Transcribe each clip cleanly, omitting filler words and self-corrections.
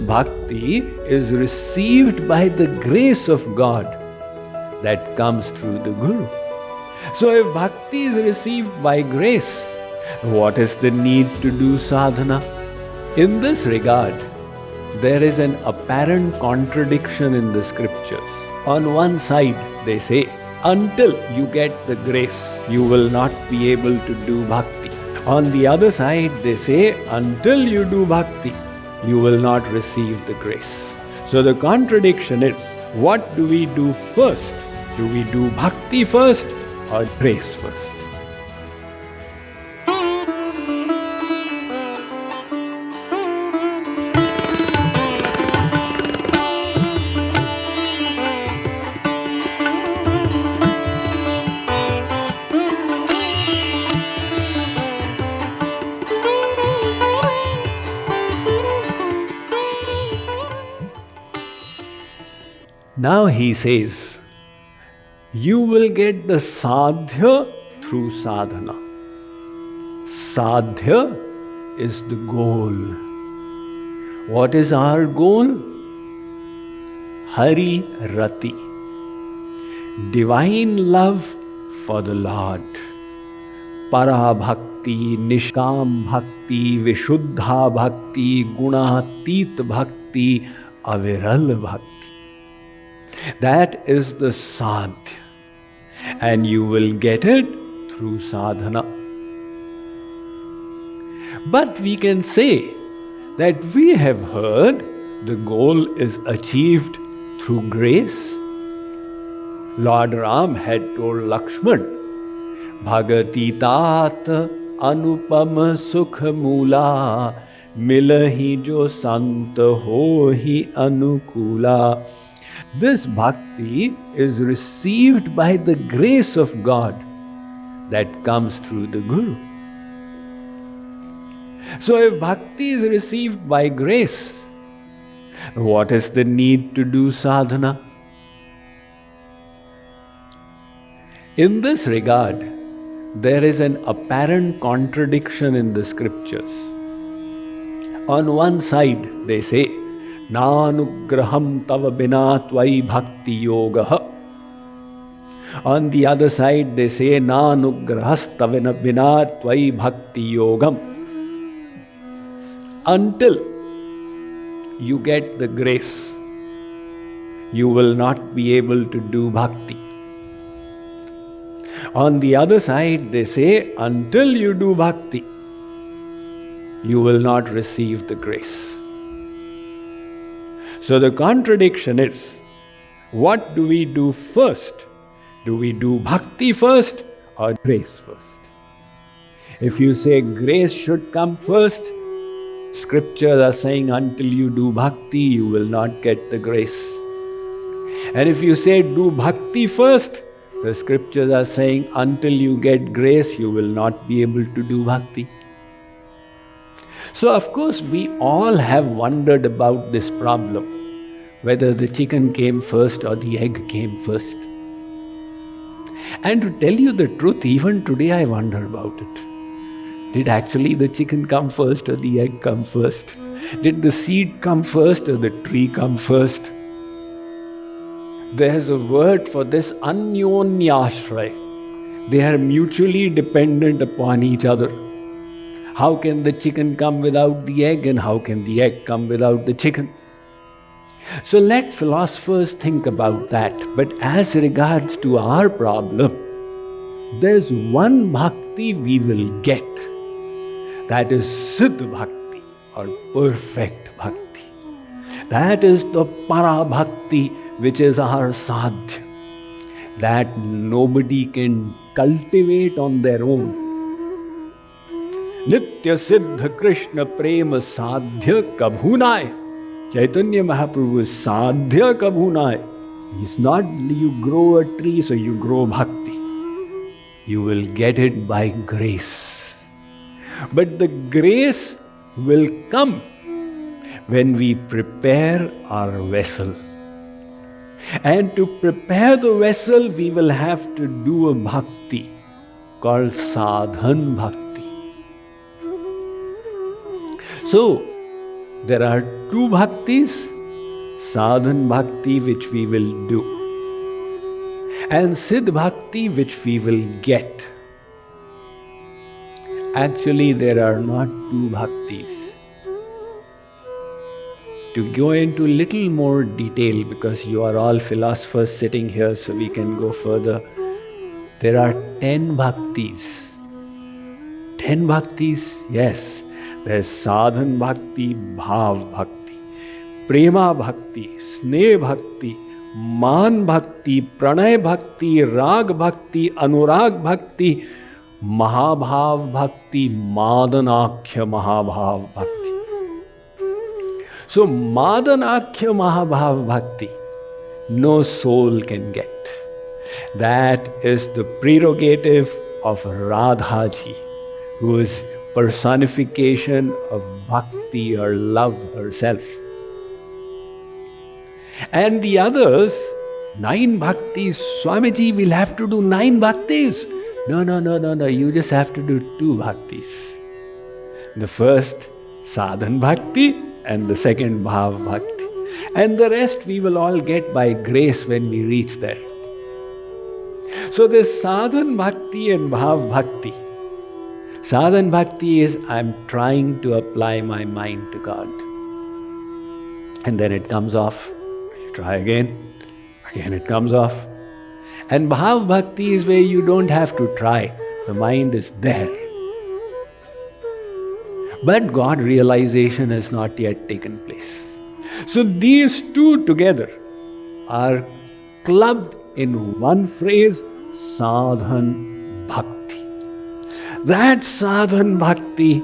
Bhakti is received by the grace of God that comes through the Guru. So if bhakti is received by grace, what is the need to do sadhana? In this regard, there is an apparent contradiction in the scriptures. On one side, they say, until you get the grace, you will not be able to do bhakti. On the other side, they say, until you do bhakti, you will not receive the grace. So the contradiction is, what do we do first? Do we do bhakti first or grace first? Now he says, you will get the sadhya through sadhana. Sadhya is the goal. What is our goal? Hari Rati. Divine love for the Lord. Para Bhakti, Nishkam Bhakti, Vishuddha Bhakti, Gunatit Bhakti, Aviral Bhakti. That is the sadhya, and you will get it through sadhana. But we can say that we have heard the goal is achieved through grace. Lord Ram had told Lakshman, Bhagati tat anupam sukh mula, milahi jo sant hohi anukula. This bhakti is received by the grace of God that comes through the Guru. So if bhakti is received by grace, what is the need to do sadhana? In this regard, there is an apparent contradiction in the scriptures. On one side, they say, Nanugraham tava bina tvai bhakti yogaha. On the other side, they say, Nanugrahas tavena bina tvai bhakti yogam. Until you get the grace, you will not be able to do bhakti. On the other side, they say, until you do bhakti, you will not receive the grace. So the contradiction is, what do we do first? Do we do bhakti first or grace first? If you say grace should come first, scriptures are saying until you do bhakti, you will not get the grace. And if you say do bhakti first, the scriptures are saying until you get grace, you will not be able to do bhakti. So of course we all have wondered about this problem, whether the chicken came first or the egg came first. And to tell you the truth, even today I wonder about it. Did actually the chicken come first or the egg come first? Did the seed come first or the tree come first? There's a word for this, anyonyashray. They are mutually dependent upon each other. How can the chicken come without the egg, and how can the egg come without the chicken? So let philosophers think about that. But as regards to our problem, there's one bhakti we will get. That is Siddha Bhakti or perfect bhakti. That is the Para Bhakti, which is our sadhya. That nobody can cultivate on their own. Nitya Siddha Krishna Prema Sadhya Kabhunai. Chaitanya Mahaprabhu Sadhya Kabhunai. It's not you grow a tree, so you grow bhakti. You will get it by grace. But the grace will come when we prepare our vessel. And to prepare the vessel, we will have to do a bhakti called sadhan bhakti. So, There are two bhaktis, sadhan bhakti which we will do, and siddh bhakti which we will get. Actually, there are not two bhaktis. To go into little more detail, because you are all philosophers sitting here, so we can go further. There are 10 bhaktis. 10 bhaktis, yes. There's sadhan bhakti, bhav bhakti, prema bhakti, sneh bhakti, man bhakti, pranay bhakti, rag bhakti, anurag bhakti, mahabhav bhakti, madanakhya mahabhav bhakti. So madanakhya mahabhav bhakti, no soul can get. That is the prerogative of Radhaji, who is personification of bhakti or love herself. And the others, 9 bhaktis, Swamiji will have to do 9 bhaktis. No, you just have to do 2 bhaktis. The first, sadhan bhakti, and the second, bhav bhakti. And the rest we will all get by grace when we reach there. So this sadhan bhakti and bhav bhakti. Sadhan bhakti is I'm trying to apply my mind to God. And then it comes off. You try again it comes off. And bhav bhakti is where you don't have to try. The mind is there. But God realization has not yet taken place. So these two together are clubbed in one phrase, sadhan bhakti. That sadhan bhakti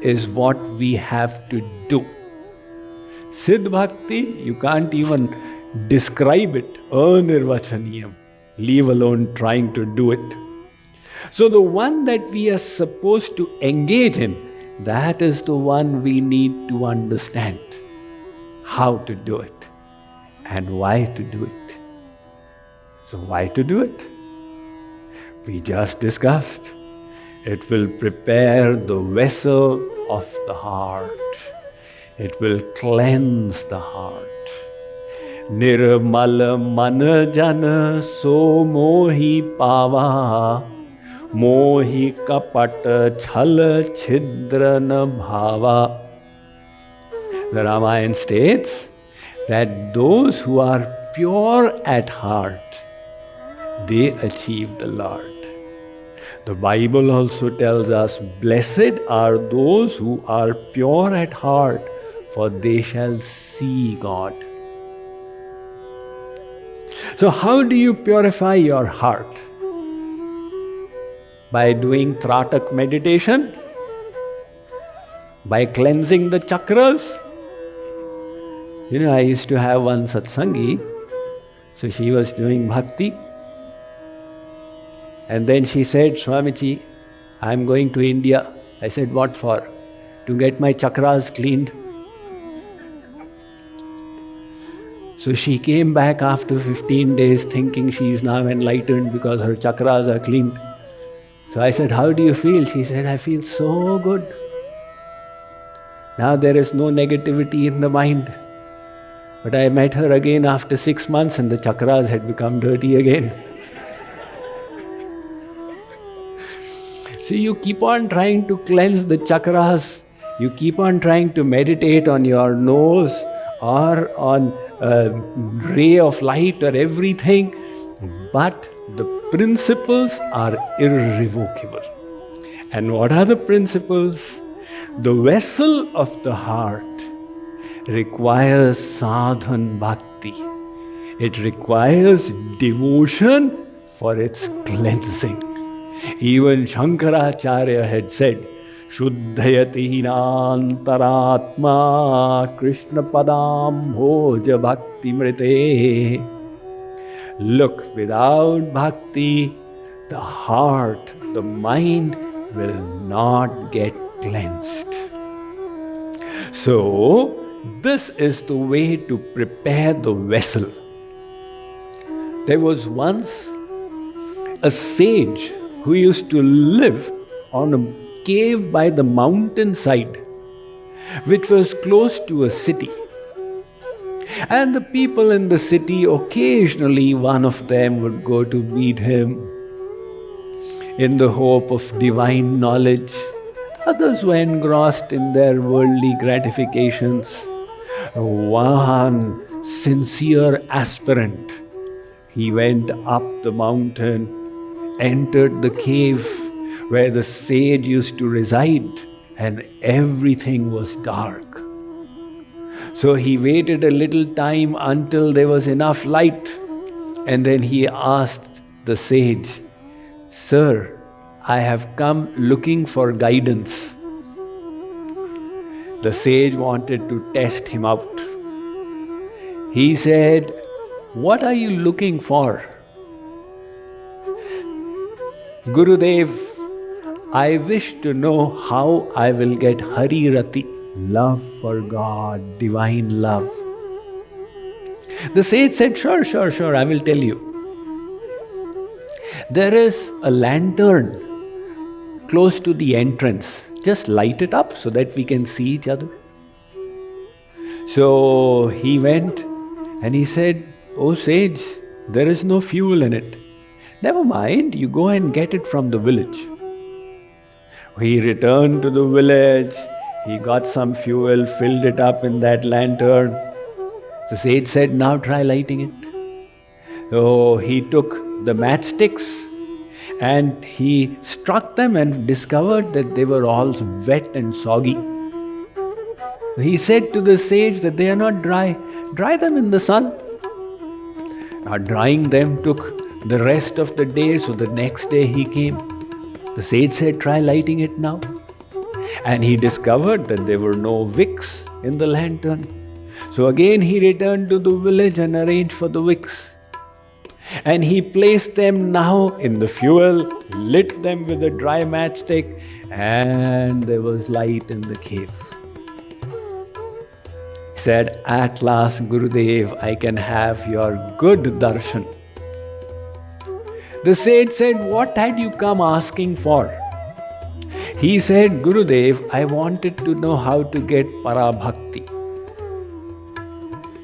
is what we have to do. Siddh bhakti, you can't even describe it, anirvachaniyam, leave alone trying to do it. So the one that we are supposed to engage in, that is the one we need to understand how to do it and why to do it. So why to do it? We just discussed. It will prepare the vessel of the heart. It will cleanse the heart. Nirmala mana jana so mohi pava, mohi kapata chhala chhidrana bhava. The Ramayan states that those who are pure at heart, they achieve the Lord. The Bible also tells us, blessed are those who are pure at heart, for they shall see God. So how do you purify your heart? By doing Tratak meditation? By cleansing the chakras? You know, I used to have one satsangi, so she was doing bhakti. And then she said, Swamiji, I'm going to India. I said, what for? To get my chakras cleaned. So she came back after 15 days thinking she is now enlightened because her chakras are cleaned. So I said, how do you feel? She said, I feel so good. Now there is no negativity in the mind. But I met her again after 6 months and the chakras had become dirty again. So you keep on trying to cleanse the chakras. You keep on trying to meditate on your nose or on a ray of light or everything. But the principles are irrevocable. And what are the principles? The vessel of the heart requires sadhan bhakti. It requires devotion for its cleansing. Even Shankaracharya had said, Shuddhayati hinantaratma Krishna padam bhoja bhakti mrite. Look, without bhakti, the heart, the mind will not get cleansed. So, this is the way to prepare the vessel. There was once a sage who used to live on a cave by the mountainside. which was close to a city. And the people in the city, occasionally one of them would go to meet him in the hope of divine knowledge. Others were engrossed in their worldly gratifications. One sincere aspirant, he went up the mountain, entered the cave where the sage used to reside, and everything was dark. So he waited a little time until there was enough light, and then he asked the sage, "Sir, I have come looking for guidance." The sage wanted to test him out. He said, "What are you looking for?" "Gurudev, I wish to know how I will get Hari Rati, love for God, divine love." The sage said, Sure, I will tell you. There is a lantern close to the entrance. Just light it up so that we can see each other." So he went and he said, "Oh sage, there is no fuel in it." "Never mind, you go and get it from the village." He returned to the village, he got some fuel, filled it up in that lantern. The sage said, "Now try lighting it." So he took the matchsticks and he struck them and discovered that they were all wet and soggy. He said to the sage that they are not dry. Dry them in the sun. Now drying them took the rest of the day, so the next day he came. The sage said, "Try lighting it now." And he discovered that there were no wicks in the lantern. So again he returned to the village and arranged for the wicks. And he placed them now in the fuel, lit them with a dry matchstick, and there was light in the cave. He said, "At last, Gurudev, I can have your good darshan." The sage said, "What had you come asking for?" He said, "Gurudev, I wanted to know how to get para-bhakti."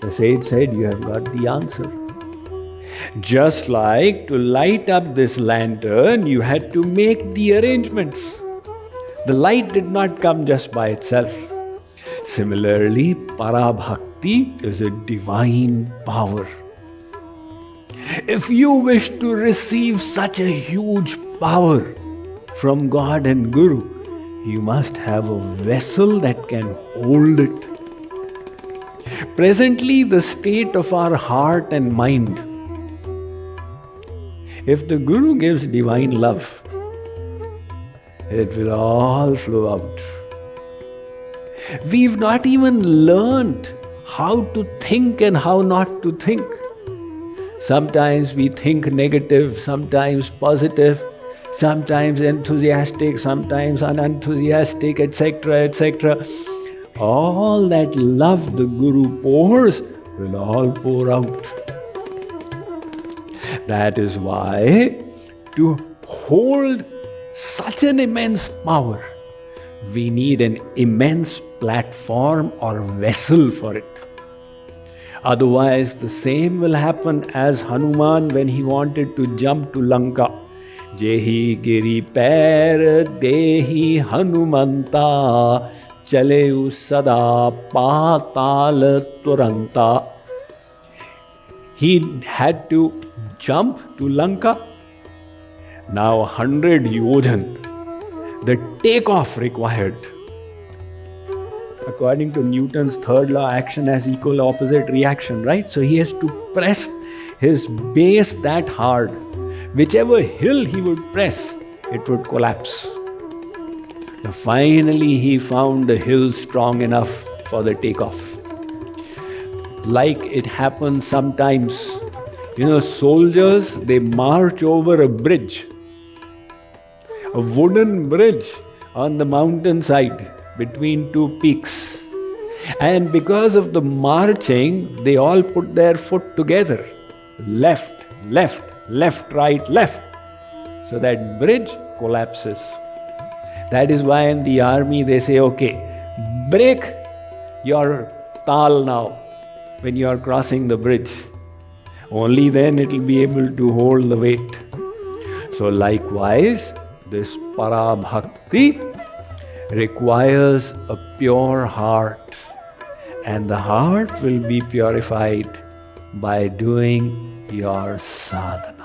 The sage said, "You have got the answer. Just like to light up this lantern, you had to make the arrangements. The light did not come just by itself. Similarly, para-bhakti is a divine power. If you wish to receive such a huge power from God and Guru, you must have a vessel that can hold it. Presently, the state of our heart and mind, if the Guru gives divine love, it will all flow out. We've not even learned how to think and how not to think. Sometimes we think negative, sometimes positive, sometimes enthusiastic, sometimes unenthusiastic, etc., etc. All that love the Guru pours will all pour out. That is why, to hold such an immense power, we need an immense platform or vessel for it. Otherwise, the same will happen as Hanuman when he wanted to jump to Lanka. Jehi giri pair dehi Hanumanta chaleu sada patal turanta. He had to jump to Lanka. Now 100 yodhan, the takeoff required. According to Newton's third law, action has equal opposite reaction, right? So he has to press his base that hard. Whichever hill he would press, it would collapse. So finally he found the hill strong enough for the takeoff. Like it happens sometimes, soldiers, they march over a bridge, a wooden bridge on the mountainside between two peaks. And because of the marching, they all put their foot together. Left, left, left, right, left. So that bridge collapses. That is why in the army they say, okay, break your tal now when you are crossing the bridge. Only then it will be able to hold the weight. So likewise, this para bhakti requires a pure heart, and the heart will be purified by doing your sadhana.